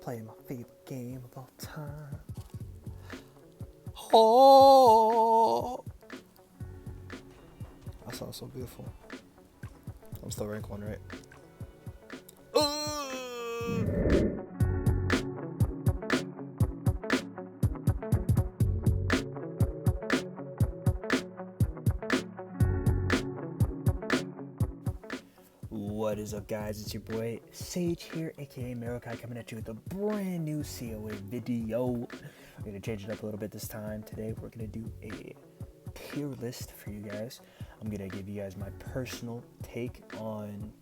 Playing my favorite game of all time. Oh, that sounds so beautiful. I'm still rank 1, right? What is up, guys? It's your boy Sage here, aka Marokai, coming at you with a brand new COA video. We're gonna change it up a little bit this time. Today we're gonna do a tier list for you guys. I'm gonna give you guys my personal take on,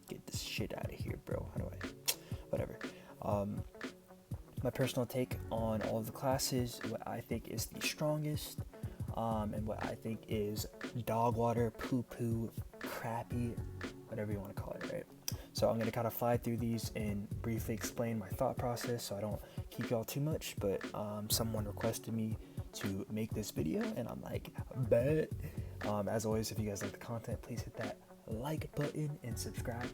get this shit out of here, bro. How do I, whatever. My personal take on all of the classes, what I think is the strongest, and what I think is dog water, poo poo, crappy, whatever you want to call it, right? So I'm going to kind of fly through these and briefly explain my thought process so I don't keep y'all too much, but someone requested me to make this video and I'm like, bet. As always, if you guys like the content, please hit that like button and subscribe.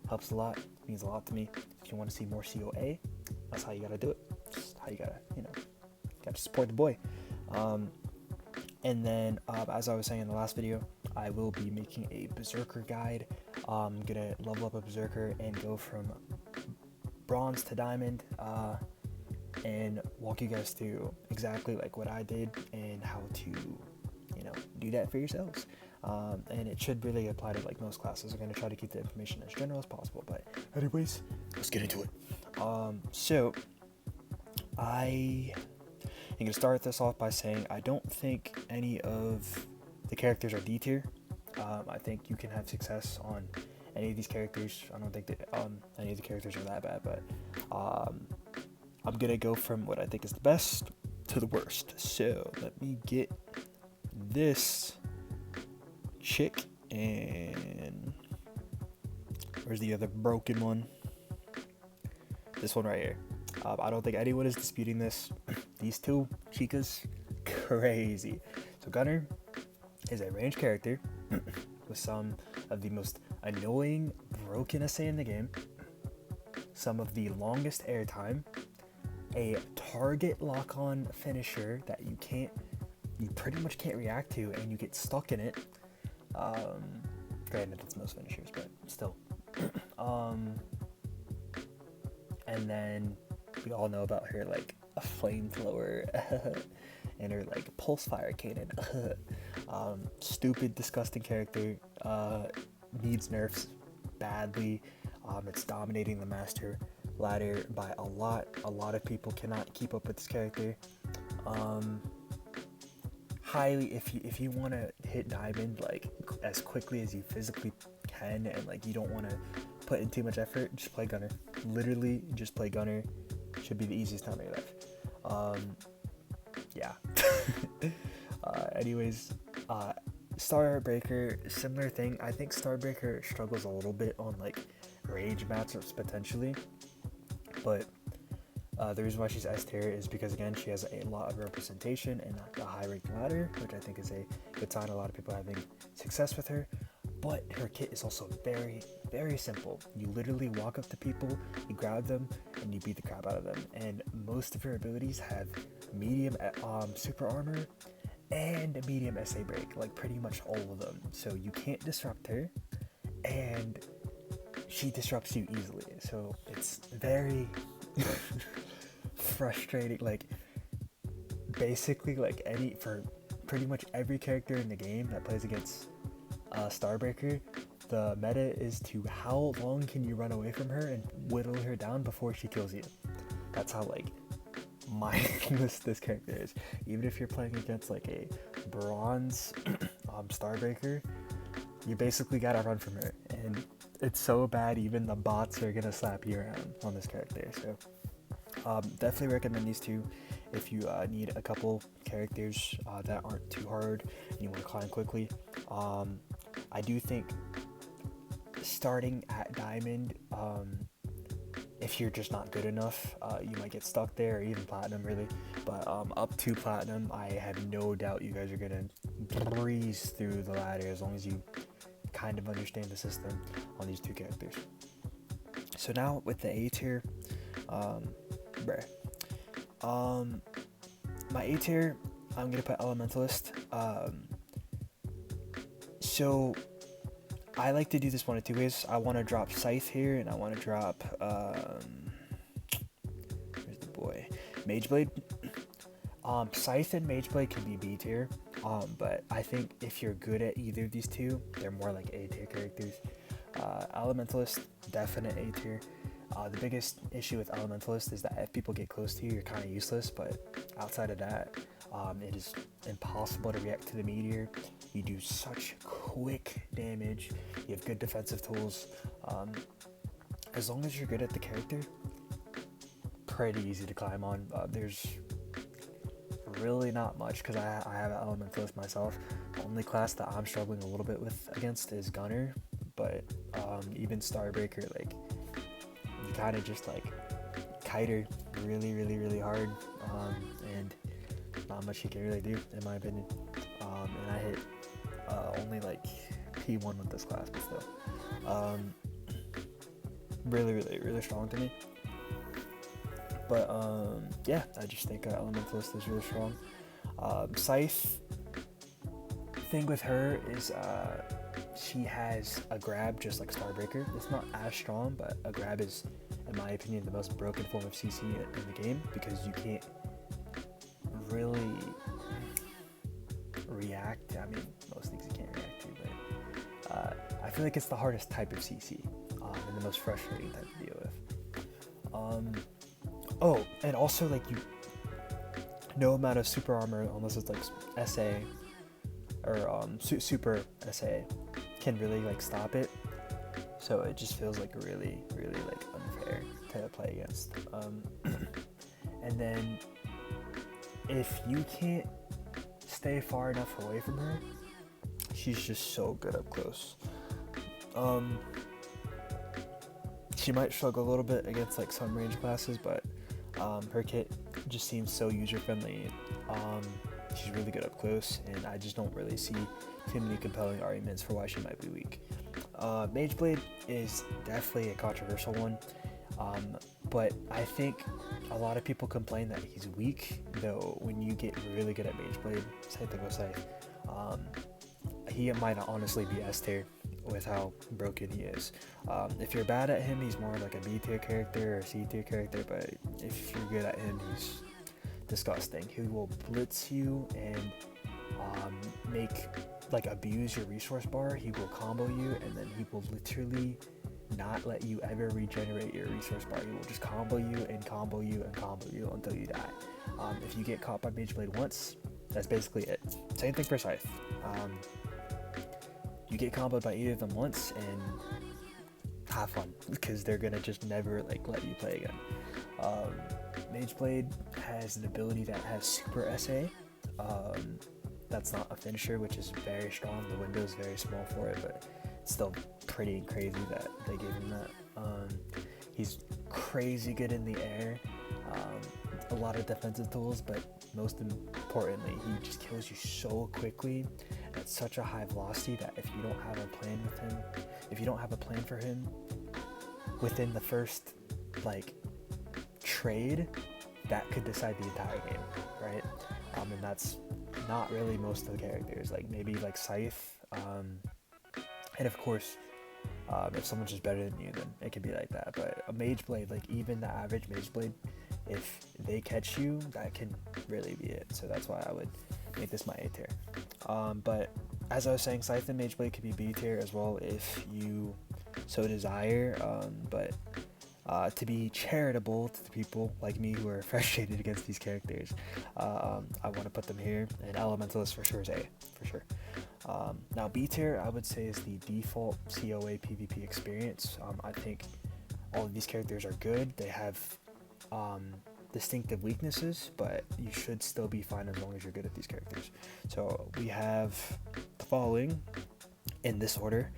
Helps a lot, means a lot to me. If you want to see more COA, that's how you got to do it. Just how you got to, got to support the boy. And then, as I was saying in the last video, I will be making a Berserker guide. I'm gonna level up a Berserker and go from bronze to diamond, and walk you guys through exactly like what I did and how to, do that for yourselves. And it should really apply to like most classes. I'm gonna try to keep the information as general as possible. But anyways, let's get into it. So I'm gonna start this off by saying I don't think any of the characters are D tier. I think you can have success on any of these characters. I don't think that any of the characters are that bad, but I'm gonna go from what I think is the best to the worst. So let me get this chick, and where's the other broken one? This one right here. I don't think anyone is disputing this. These two chicas, crazy. So Gunner is a ranged character with some of the most annoying broken SA in the game, some of the longest airtime, a target lock-on finisher that you pretty much can't react to, and you get stuck in it. Granted, it's most finishers, but still. And then we all know about her like a flamethrower and her like pulse fire cannon. Stupid, disgusting character. Needs nerfs badly. It's dominating the master ladder by a lot. A lot of people cannot keep up with this character. Highly, if you want to hit diamond like as quickly as you physically can, and like you don't want to put in too much effort, just play Gunner. Literally, just play Gunner. Should be the easiest time of your life. Yeah. Anyways, Starbreaker, similar thing. I think Starbreaker struggles a little bit on like range matchups potentially, but the reason why she's S tier is because again she has a lot of representation and a high ranked ladder, which I think is a good sign. A lot of people are having success with her, but her kit is also very, very simple. You literally walk up to people, you grab them, and you beat the crap out of them. And most of her abilities have medium super armor and medium SA break, like pretty much all of them. So you can't disrupt her, and she disrupts you easily. So it's very frustrating. Like basically, like for pretty much every character in the game that plays against Starbreaker, the meta is to how long can you run away from her and whittle her down before she kills you. That's how like mindless this character is. Even if you're playing against like a bronze Starbreaker, you basically gotta run from her, and it's so bad even the bots are gonna slap you around on this character. So definitely recommend these two if you need a couple characters that aren't too hard and you want to climb quickly. I do think starting at diamond, if you're just not good enough, you might get stuck there, or even platinum really, but up to platinum, I have no doubt you guys are gonna breeze through the ladder as long as you kind of understand the system on these two characters. So now with the A tier, bruh. My A tier, I'm gonna put Elementalist. So I like to do this one of two ways. I want to drop Scythe here, and I want to drop where's the boy? Mageblade. Scythe and Mageblade can be B tier. But I think if you're good at either of these two, they're more like A tier characters. Elementalist, definite A tier. The biggest issue with Elementalist is that if people get close to you, you're kind of useless, but outside of that, it is impossible to react to the meteor. You do such quick damage. You have good defensive tools. As long as you're good at the character, pretty easy to climb on. There's really not much, because I have an Elementalist myself. The only class that I'm struggling a little bit with against is Gunner, but even Starbreaker, like, you kind of just like kite her really hard, and not much you can really do, in my opinion. And I hit only like P1 with this class, but still, really strong to me. But yeah, I just think Elementalist is really strong. Scythe, thing with her is she has a grab just like Starbreaker. It's not as strong, but a grab is, in my opinion, the most broken form of CC in the game, because you can't really react. I mean, most things you can't react to, but I feel like it's the hardest type of CC, and the most frustrating type to deal with. Oh, and also, like, no amount of super armor, unless it's like SA or super SA, can really like stop it. So it just feels like really like unfair to play against. And then if you can't stay far enough away from her, she's just so good up close. She might struggle a little bit against like some range classes, but her kit just seems so user friendly. She's really good up close, and I just don't really see too many compelling arguments for why she might be weak. Mageblade is definitely a controversial one, but I think a lot of people complain that he's weak, though when you get really good at Mageblade, same thing with Scythe, he might honestly be S tier with how broken he is. If you're bad at him, he's more like a B tier character or C tier character, but if you're good at him, he's disgusting. He will blitz you and abuse your resource bar. He will combo you, and then he will literally not let you ever regenerate your resource bar. He will just combo you and combo you and combo you until you die. If you get caught by Mageblade once, that's basically it. Same thing for Scythe. You get comboed by either of them once, and have fun, because they're gonna just never like let you play again. Mageblade has an ability that has super SA. That's not a finisher, which is very strong. The window is very small for it, but it's still pretty crazy that they gave him that. He's crazy good in the air. A lot of defensive tools, but most importantly, he just kills you so quickly at such a high velocity that if you don't have a plan with him, if you don't have a plan for him within the first like trade, that could decide the entire game, right? And that's not really most of the characters. Like maybe like Scythe, and of course, if someone's just better than you, then it could be like that. But a Mageblade, like even the average Mageblade, if they catch you, that can really be it. So that's why I would make this my A tier. But as I was saying, Scythe and Mageblade could be B tier as well if you so desire. But to be charitable to the people like me who are frustrated against these characters, I want to put them here. And Elementalist for sure is A, for sure. Now B tier, I would say, is the default COA PvP experience. I think all of these characters are good. They have distinctive weaknesses, but you should still be fine as long as you're good at these characters. So we have the following in this order: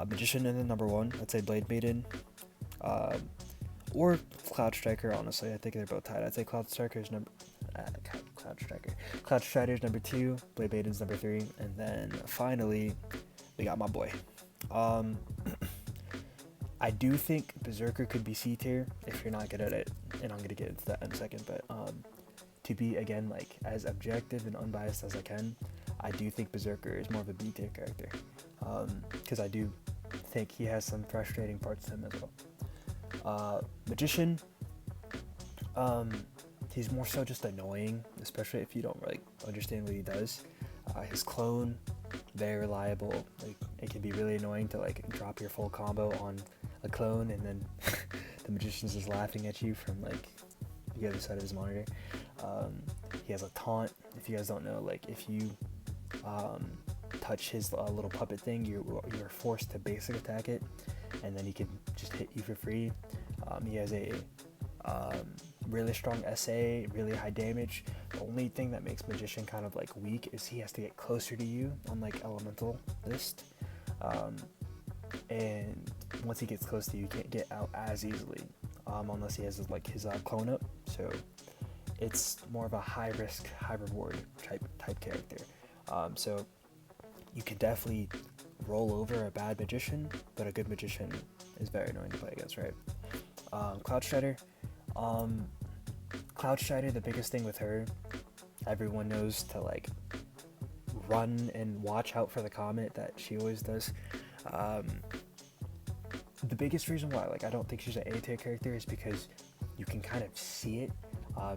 Magician in the number 1. I'd say Blade Maiden, or Cloud Striker. Honestly, I think they're both tied. I'd say Cloud Striker's number. Cloud Strider's number 2. Blade Maiden's number 3, and then finally we got my boy. I do think Berserker could be C tier if you're not good at it, and I'm gonna get into that in a second. But to be again like as objective and unbiased as I can, I do think Berserker is more of a B tier character, because I do think he has some frustrating parts to him as well. Magician, he's more so just annoying, especially if you don't like understand what he does. His clone, very reliable. Like it can be really annoying to like drop your full combo on a clone and then the magician's just laughing at you from like the other side of his monitor. He has a taunt. If you guys don't know, like if you touch his little puppet thing, you're forced to basic attack it, and then he can just hit you for free. He has a really strong SA, really high damage. The only thing that makes Magician kind of like weak is he has to get closer to you on like Elemental list, and once he gets close to you, you can't get out as easily, unless he has like his clone up. So it's more of a high risk, high reward type character. So you can definitely roll over a bad magician, but a good magician is very annoying to play against, right? Cloud Strider. Cloud Strider, the biggest thing with her, everyone knows to like run and watch out for the comment that she always does. The biggest reason why like I don't think she's an A tier character is because you can kind of see it.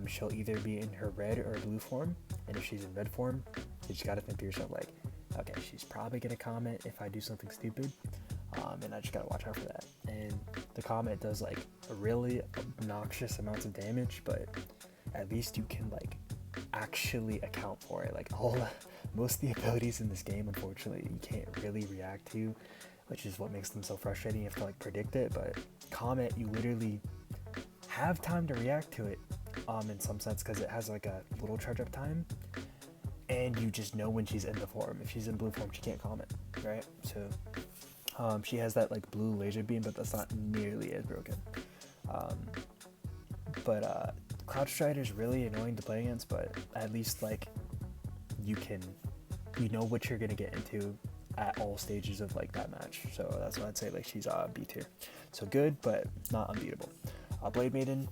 She'll either be in her red or blue form, and if she's in red form, you just gotta think to yourself like, okay, she's probably gonna comment if I do something stupid, and I just gotta watch out for that. And the comment does like a really obnoxious amounts of damage, but at least you can like actually account for it. Like most of the abilities in this game, unfortunately, you can't really react to, which is what makes them so frustrating. You have to like predict it, but comment, you literally have time to react to it, in some sense, because it has like a little charge up time, and you just know when she's in the form. If she's in blue form, she can't comment, right? So she has that like blue laser beam, but that's not nearly as broken. But Cloud Strider is really annoying to play against, but at least like you know what you're gonna get into at all stages of like that match. So that's why I'd say like she's B tier. So good, but not unbeatable. Blade Maiden,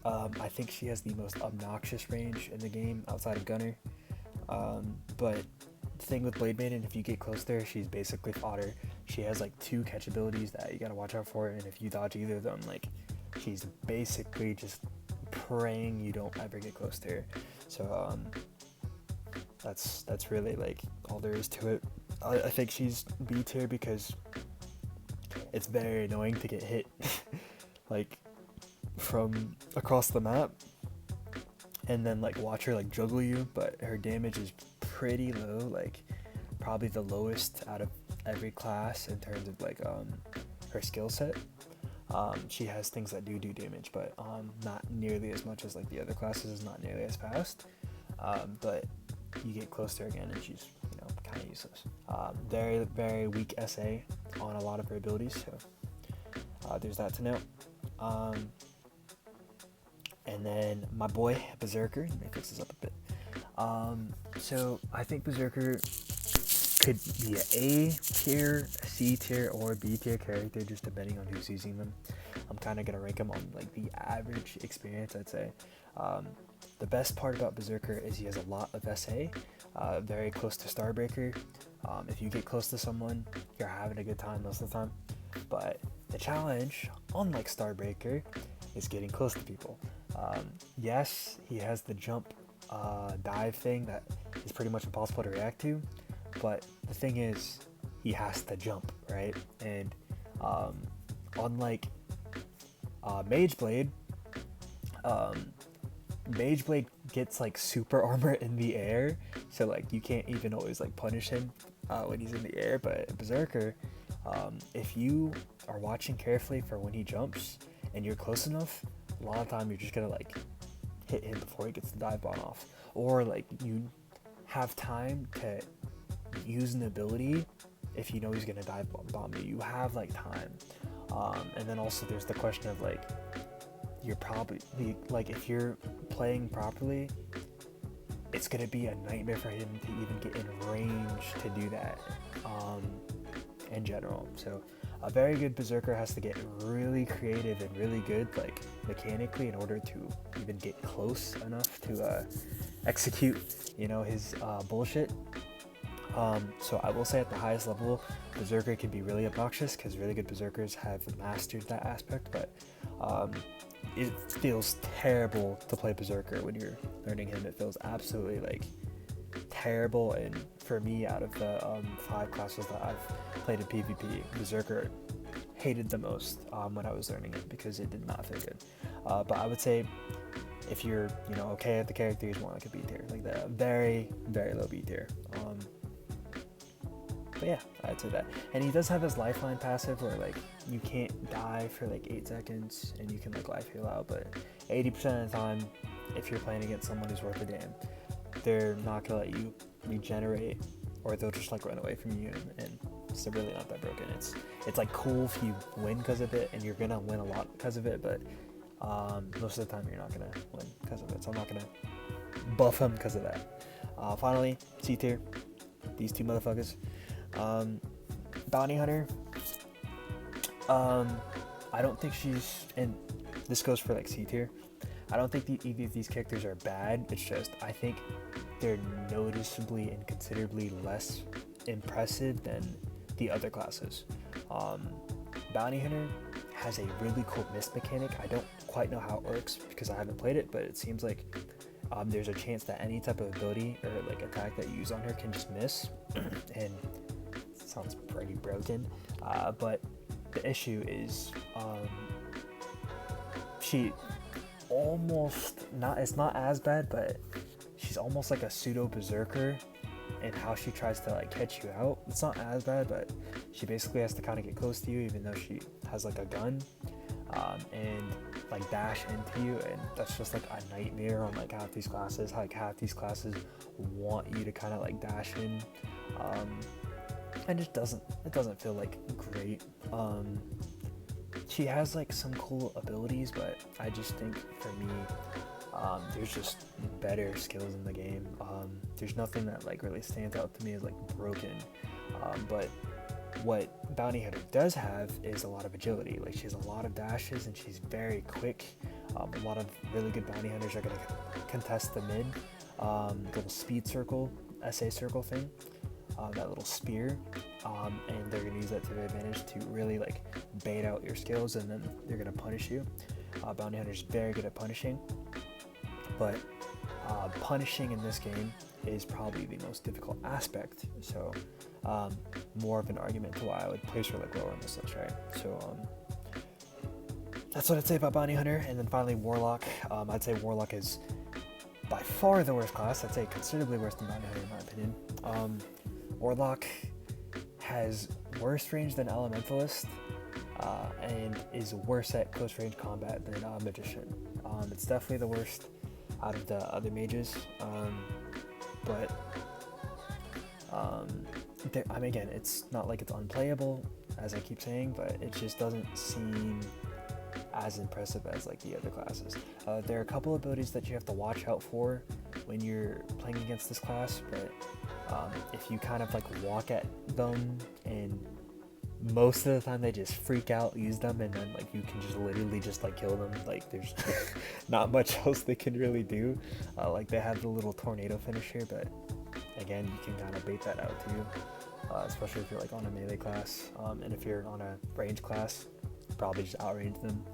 I think she has the most obnoxious range in the game outside of Gunner. But the thing with Blade Maiden, if you get close to her, she's basically fodder. She has like 2 catch abilities that you gotta watch out for, and if you dodge either of them, like she's basically just praying you don't ever get close to her. So that's really like all there is to it. I think she's B tier because it's very annoying to get hit like from across the map and then like watch her like juggle you, but her damage is pretty low, like probably the lowest out of every class in terms of like her skill set. She has things that do damage, but not nearly as much as like the other classes, not nearly as fast, but you get close to her again and she's, you know, kind of useless. Very, very weak SA on a lot of her abilities, so there's that to note. And then my boy Berserker, let me fix this up a bit. So I think Berserker could be an A tier, C tier, or B tier character, just depending on who's using them. I'm kind of gonna rank them on like the average experience, I'd say. The best part about Berserker is he has a lot of SA, very close to Starbreaker. If you get close to someone, you're having a good time most of the time. But the challenge, unlike Starbreaker, is getting close to people. Yes, he has the jump dive thing that is pretty much impossible to react to, but the thing is, he has to jump, right? And unlike Mageblade, Mageblade gets like super armor in the air, so like you can't even always like punish him when he's in the air. But Berserker, if you are watching carefully for when he jumps and you're close enough, a lot of time you're just gonna like hit him before he gets the dive bomb off, or like you have time to use an ability. If you know he's gonna dive bomb you, you have like time. And then also there's the question of like, you're probably like, if you're playing properly, it's gonna be a nightmare for him to even get in range to do that in general. So A very good Berserker has to get really creative and really good, like mechanically, in order to even get close enough to execute, you know, his bullshit. So I will say at the highest level, Berserker can be really obnoxious because really good Berserkers have mastered that aspect, but it feels terrible to play Berserker when you're learning him. It feels absolutely like terrible, and for me, out of the 5 classes that I've played in PvP, Berserker hated the most when I was learning it because it did not feel good. But I would say if you're, you know, okay at the character, he's more like a B tier, like the very, very low B tier. But yeah, I'd say that. And he does have his lifeline passive where like you can't die for like 8 seconds and you can like life heal out, but 80% of the time, if you're playing against someone who's worth a damn, they're not gonna let you regenerate, or they'll just like run away from you, and it's really not that broken. It's like cool if you win because of it, and you're gonna win a lot because of it, but most of the time you're not gonna win because of it, so I'm not gonna buff him because of that. Finally, C tier, these two motherfuckers. Bounty Hunter, I don't think she's, and this goes for like C tier, I don't think either of these characters are bad. It's just I think they're noticeably and considerably less impressive than the other classes. Bounty Hunter has a really cool mist mechanic. I don't quite know how it works because I haven't played it, but it seems like there's a chance that any type of ability or like attack that you use on her can just miss, and it sounds pretty broken. But the issue is she almost not, it's not as bad, but she's almost like a pseudo Berserker in how she tries to like catch you out. It's not as bad, but she basically has to kind of get close to you even though she has like a gun, and like dash into you, and that's just like a nightmare on like half these classes. Like half these classes want you to kind of like dash in, and it doesn't feel like great. She has like some cool abilities, but I just think for me, there's just better skills in the game. There's nothing that like really stands out to me as like broken, but what Bounty Hunter does have is a lot of agility. Like she has a lot of dashes and she's very quick. A lot of really good Bounty Hunters are going to contest the mid, little speed circle, SA circle thing, that little spear, and they're going to use that to their advantage to really like bait out your skills, and then they're going to punish you. Bounty Hunter's very good at punishing, but punishing in this game is probably the most difficult aspect, so more of an argument to why I would place her like lower on this list, right? So that's what I'd say about Bounty Hunter. And then finally Warlock. I'd say Warlock is by far the worst class. I'd say considerably worse than Bounty Hunter in my opinion. Warlock has worse range than Elementalist, and is worse at close range combat than Magician. It's definitely the worst out of the other mages, but I mean, again, it's not like it's unplayable, as I keep saying, but it just doesn't seem as impressive as like the other classes. There are a couple abilities that you have to watch out for when you're playing against this class, but if you kind of like walk at them, and most of the time they just freak out, use them, and then like you can just literally just like kill them. Like there's not much else they can really do. Like they have the little tornado finisher, but again, you can kind of bait that out too, especially if you're like on a melee class, and if you're on a range class, probably just outrange them.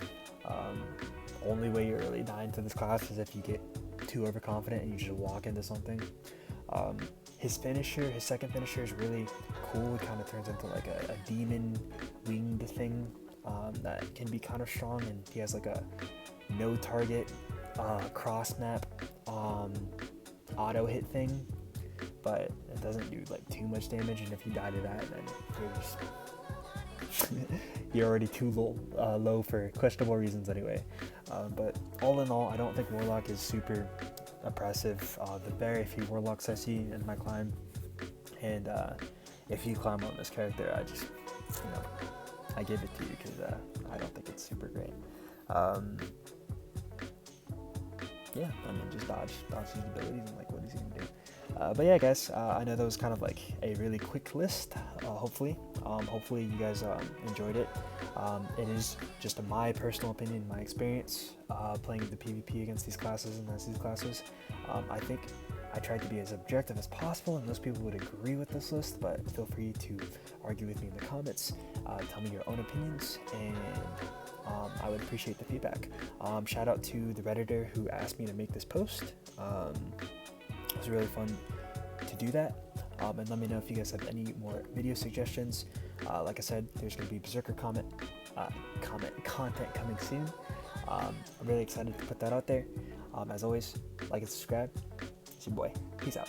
Only way you're really dying to this class is if you get too overconfident and you just walk into something. His finisher, his second finisher is really cool. It kind of turns into like a demon winged thing that can be kind of strong, and he has like a no target cross map auto hit thing, but it doesn't do like too much damage, and if you die to that, then you're just you're already too low for questionable reasons anyway. But all in all, I don't think Warlock is super oppressive. The very few Warlocks I see in my climb, and if you climb on this character, I just, you know, I give it to you because I don't think it's super great. Yeah, I mean, just dodge his abilities and like what he's gonna do. But yeah, guys, I know that was kind of like a really quick list. Hopefully, Hopefully you guys enjoyed it. It is just my personal opinion, my experience playing the PvP against these classes and against these classes. I think I tried to be as objective as possible, and most people would agree with this list, but feel free to argue with me in the comments. Tell me your own opinions, and I would appreciate the feedback. Shout out to the Redditor who asked me to make this post. It was really fun to do that. And let me know if you guys have any more video suggestions. Like I said, there's going to be Berserker content coming soon. I'm really excited to put that out there. As always, like and subscribe. It's your boy. Peace out.